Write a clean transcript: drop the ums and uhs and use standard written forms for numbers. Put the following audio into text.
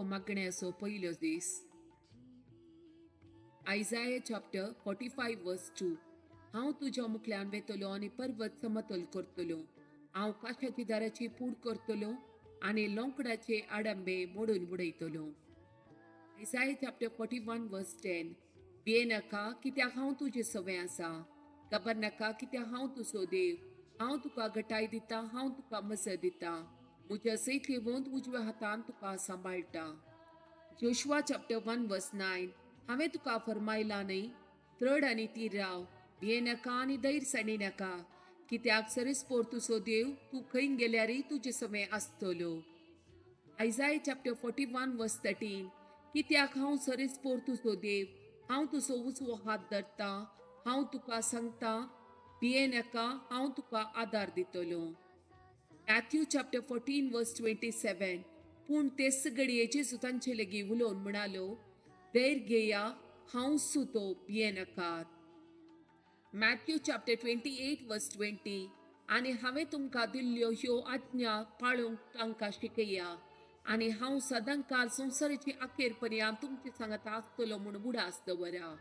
मागण्याचो पयलो दीस. Isaiah chapter 45 verse 2. हांव तुज्या मुखल्यान वेतलो आनी पर्वत समतोल करतलो. हांव काशाची दाराची पूड करतलो आनी लोंकडाचे आडंबे मोडून उडयतलो. Isaiah chapter 41 verse 10. भियेनाका कित्याक हांव तुजे सवे आसा. घाबरनाका कित्याक हांव तुजो देव. हांव तुका घटाय दिता, हांव तुका मजत दिता. म्हज्या सैत लिवून उजव्या हातान तुका सांबाळटा. Joshua chapter 1 verse 9. हांवें तुका फरमायला न्ही, दृढ आनी ती राव. भियेनाका आनी धैर्यसाणी नाका, कित्याक सरीसपोर तुजो देव तूं खंय गेल्यारय तुजे सवे आसतलो. Isaiah chapter 41 verse 13. कित्याक हांव सरीसपोर तुजो देव, हांव तुजो उजवो हात धरता, हांव तुका सांगता, भियेनाका, हांव तुका आदार दितलो. Matthew chapter 14 verse 27. पूण तेच घडयेची सुतांचे लेगी उलोवन म्हणालो, धैर्य घेया, हांव सुतो, भियेनाकात. Matthew chapter 28 verse 20. आनी हांवें तुमकां दिल्ल्यो ह्यो आज्ञा पाळूंक तांकां शिकया, आनी हांव सदांकाळ संवसाराची अखेर पर्यंत तुमचे सांगता आसतलो म्हूण बुडास दवरा.